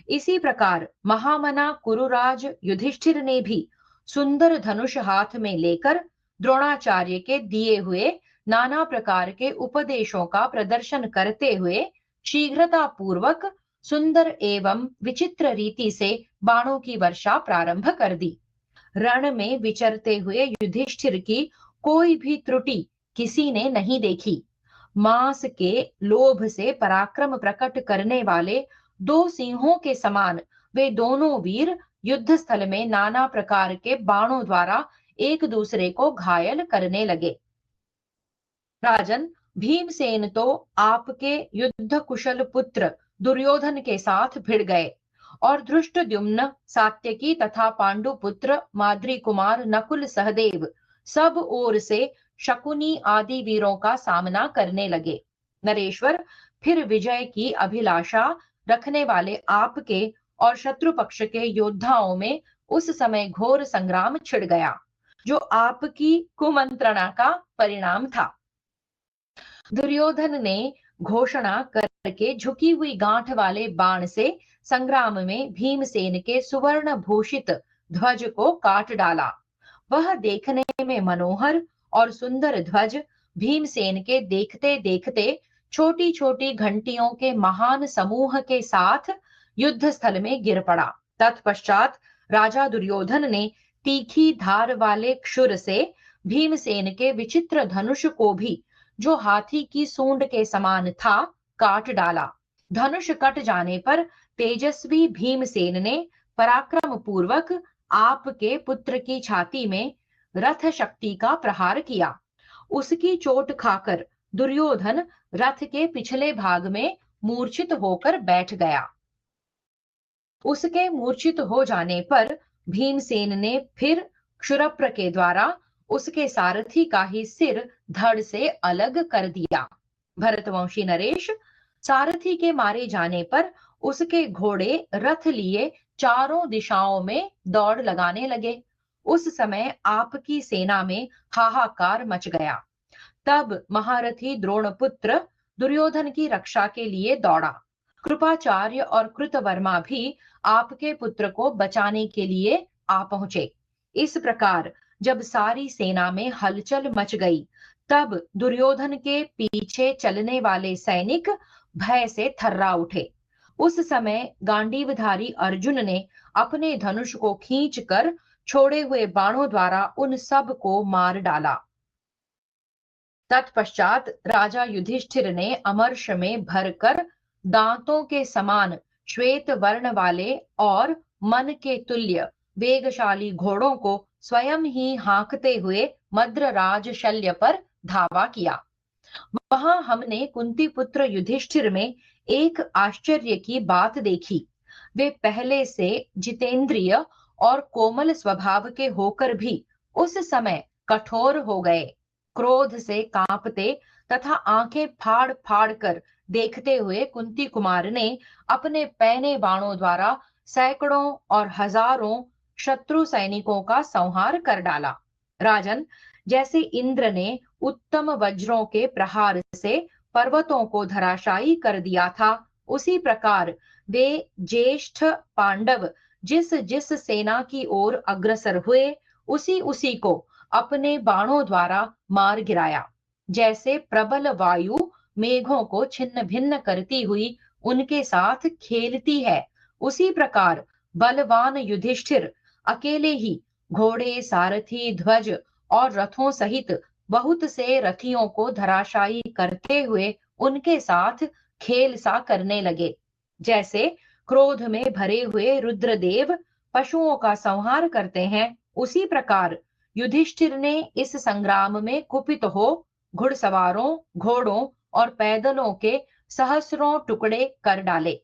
[SPEAKER 1] इसी प्रकार महामना कुरुराज युधिष्ठिर ने भी सुंदर धनुष हाथ में लेकर द्रोणाचार्य के दिए हुए नाना प्रकार के उपदेशों का प्रदर्शन करते हुए शीघ्रता पूर्वक सुंदर एवं विचित्र रीति से बाणों की वर्षा प्रारंभ कर दी। रण में विचरते हुए युधिष्ठिर की कोई भी त्रुटि किसी ने नहीं देखी। मांस के लोभ से पराक्रम प्रकट करने वाले दो सिंहों के समान वे दोनों वीर युद्ध स्थल में नाना प्रकार के बाणों द्वारा एक दूसरे को घायल करने लगे। राजन, भीमसेन तो आपके युद्ध कुशल पुत्र दुर्योधन के साथ भिड़ गए और धृष्टद्युम्न, सात्यकी तथा पांडु पुत्र माद्री कुमार नकुल सहदेव सब ओर से शकुनी आदि वीरों का सामना करने लगे। नरेश्वर, फिर विजय की अभिलाषा रखने वाले आपके और शत्रु पक्ष के योद्धाओं में उस समय घोर संग्राम छिड़ गया, जो आपकी कुमंत्रणा का परिणाम था। दुर्योधन ने घोषणा कर के झुकी हुई गांठ वाले बाण से संग्राम में भीमसेन के सुवर्ण भूषित ध्वज को काट डाला। वह देखने में मनोहर और सुंदर ध्वज भीमसेन के देखते देखते छोटी छोटी घंटियों के महान समूह के साथ युद्ध स्थल में गिर पड़ा। तत्पश्चात राजा दुर्योधन ने तीखी धार वाले क्षुर से भीमसेन के विचित्र धनुष को भी, जो हाथी की सूंड के समान था, काट डाला। धनुष कट जाने पर तेजस्वी भीमसेन ने पराक्रम पूर्वक आपके पुत्र की छाती में रथ शक्ति का प्रहार किया। उसकी चोट खाकर दुर्योधन रथ के पिछले भाग में मूर्छित होकर बैठ गया। उसके मूर्छित हो जाने पर भीमसेन ने फिर क्षुरप्र के द्वारा उसके सारथी का ही सिर धड़ से अलग कर दिया। भरतवंशी नरेश, सारथी के मारे जाने पर उसके घोड़े रथ लिए चारों दिशाओं में दौड़ लगाने लगे। उस समय आपकी सेना में हाहाकार मच गया। तब महारथी द्रोणपुत्र दुर्योधन की रक्षा के लिए दौड़ा। कृपाचार्य और कृतवर्मा भी आपके पुत्र को बचाने के लिए आ पहुंचे। इस प्रकार जब सारी सेना में हलचल मच गई, तब दुर्योधन के पीछे चलने वाले सैनिक भय से थर्रा उठे। उस समय गांडीवधारी अर्जुन ने अपने धनुष को खींचकर छोड़े हुए बाणों द्वारा उन सब को मार डाला। तत्पश्चात राजा युधिष्ठिर ने अमर्ष में भरकर दांतों के समान श्वेत वर्ण वाले और मन के तुल्य वेगशाली घोड़ों को स्वयं ही हाँकते हुए मद्रराज शल्य पर धावा किया। वहां हमने कुंती पुत्र युधिष्ठिर में एक आश्चर्य की बात देखी। वे पहले से जितेंद्रिय और कोमल स्वभाव के होकर भी उस समय कठोर हो गए। क्रोध से कांपते तथा आंखें फाड़ फाड़ कर देखते हुए कुंती कुमार ने अपने पैने बाणों द्वारा सैकड़ों और हजारों शत्रु सैनिकों का संहार कर डाला। राजन, जैसे इंद्र ने उत्तम वज्रों के प्रहार से पर्वतों को धराशायी कर दिया था, उसी प्रकार वे ज्येष्ठ पांडव जिस जिस सेना की ओर अग्रसर हुए, उसी उसी को अपने बाणों द्वारा मार गिराया। जैसे प्रबल वायु मेघों को छिन्न भिन्न करती हुई उनके साथ खेलती है, उसी प्रकार बलवान युधिष्ठिर अकेले ही घोड़े, सारथी, ध्वज और रथों सहित बहुत से रथियों को धराशायी करते हुए उनके साथ खेल सा करने लगे। जैसे क्रोध में भरे हुए रुद्रदेव पशुओं का संहार करते हैं, उसी प्रकार युधिष्ठिर ने इस संग्राम में कुपित हो घुड़सवारों, घोड़ों और पैदलों के सहस्रों टुकड़े कर डाले।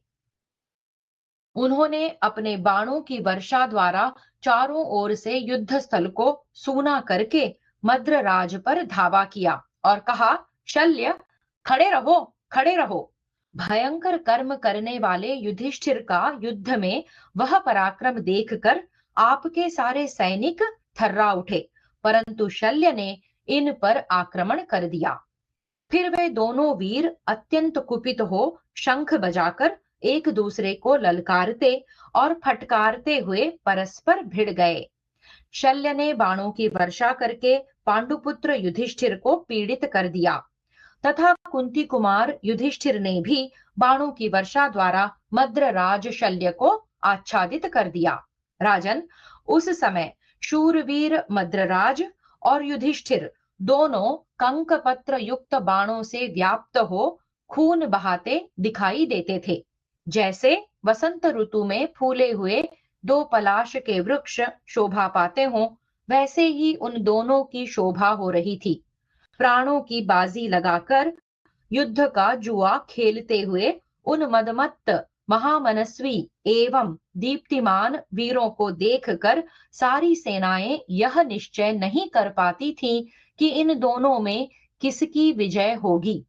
[SPEAKER 1] उन्होंने अपने बाणों की वर्षा द्वारा चारों ओर से युद्ध स्थल को सूना करके मद्रराज पर धावा किया और कहा, शल्य, खड़े रहो, खड़े रहो। भयंकर कर्म करने वाले युधिष्ठिर का युद्ध में वह पराक्रम देखकर आपके सारे सैनिक थर्रा उठे, परंतु शल्य ने इन पर आक्रमण कर दिया। फिर वे दोनों वीर अत्यंत कुपित हो शंख बजाकर एक दूसरे को ललकारते और फटकारते हुए परस्पर भिड़ गए। शल्य ने बाणों की वर्षा करके पांडुपुत्र युधिष्ठिर को पीड़ित कर दिया तथा कुंती कुमार युधिष्ठिर ने भी बाणों की वर्षा द्वारा मद्रराज शल्य को आच्छादित कर दिया। राजन, उस समय शूरवीर मद्रराज और युधिष्ठिर दोनों कंक पत्र युक्त बाणों से व्याप्त हो खून बहाते दिखाई देते थे। जैसे वसंत ऋतु में फूले हुए दो पलाश के वृक्ष शोभा पाते हों, वैसे ही उन दोनों की शोभा हो रही थी। प्राणों की बाजी लगाकर युद्ध का जुआ खेलते हुए उन मदमत्त महामनस्वी एवं दीप्तिमान वीरों को देखकर सारी सेनाएं यह निश्चय नहीं कर पाती थीं कि इन दोनों में किसकी विजय होगी।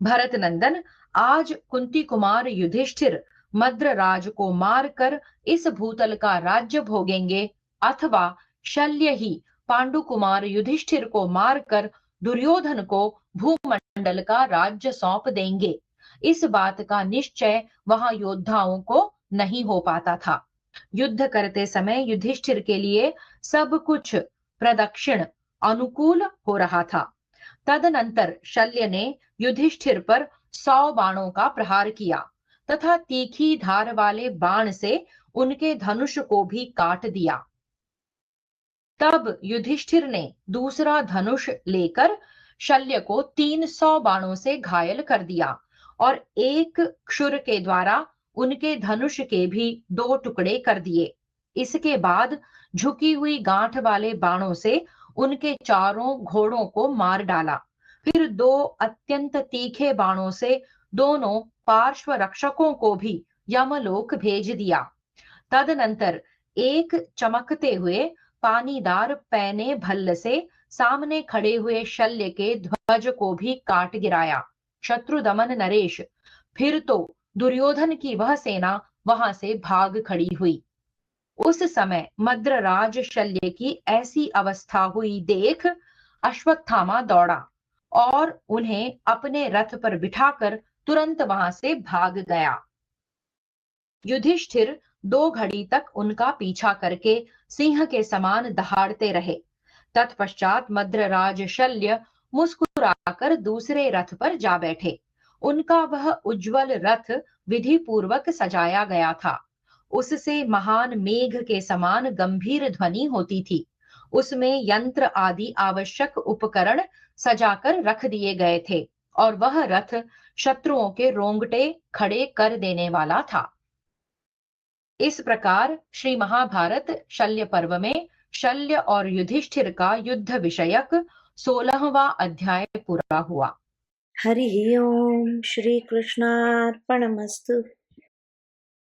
[SPEAKER 1] भरत नंदन, आज कुंती कुमार युधिष्ठिर मद्रराज को मारकर इस भूतल का राज्य भोगेंगे अथवा शल्य ही पांडु कुमार युधिष्ठिर को मारकर दुर्योधन को भूमंडल का राज्य सौंप देंगे। इस बात का निश्चय वहां योद्धाओं को नहीं हो पाता था। युद्ध करते समय युधिष्ठिर के लिए सब कुछ प्रदक्षिण अनुकूल हो रहा था। तदनंतर शल्य ने युधिष्ठिर पर 100 बाणों का प्रहार किया तथा तीखी धार वाले बाण से उनके धनुष को भी काट दिया। तब युधिष्ठिर ने दूसरा धनुष लेकर शल्य को 300 बाणों से घायल कर दिया और एक क्षुर के द्वारा उनके धनुष के भी 2 टुकड़े कर दिए। इसके बाद झुकी हुई गांठ वाले बाणों से उनके चारों घोड़ों को मार डाला। फिर 2 अत्यंत तीखे बाणों से दोनों पार्श्व रक्षकों को भी यमलोक भेज दिया। तदनंतर एक चमकते हुए पानीदार पैने भल्ल से सामने खड़े हुए शल्य के ध्वज को भी काट गिराया। शत्रुदमन नरेश, फिर तो दुर्योधन की वह सेना वहां से भाग खड़ी हुई। उस समय मद्रराज शल्य की ऐसी अवस्था हुई देख अश्वत्थामा दौड़ा और उन्हें अपने रथ पर बिठाकर तुरंत वहां से भाग गया। युधिष्ठिर 2 घड़ी तक उनका पीछा करके सिंह के समान दहाड़ते रहे। तत्पश्चात मद्रराज शल्य मुस्कुराकर दूसरे रथ पर जा बैठे। उनका वह उज्जवल रथ विधि पूर्वक सजाया गया था। उससे महान मेघ के समान गंभीर ध्वनि होती थी। उसमें यंत्र आदि आवश्यक उपकरण सजाकर रख दिए गए थे और वह रथ शत्रुओं के रोंगटे खड़े कर देने वाला था। इस प्रकार श्री महाभारत शल्य पर्व में शल्य और युधिष्ठिर का युद्ध विषयक 16वां अध्याय पूरा हुआ।
[SPEAKER 2] हरि ओम। श्री कृष्णार्पणमस्तु।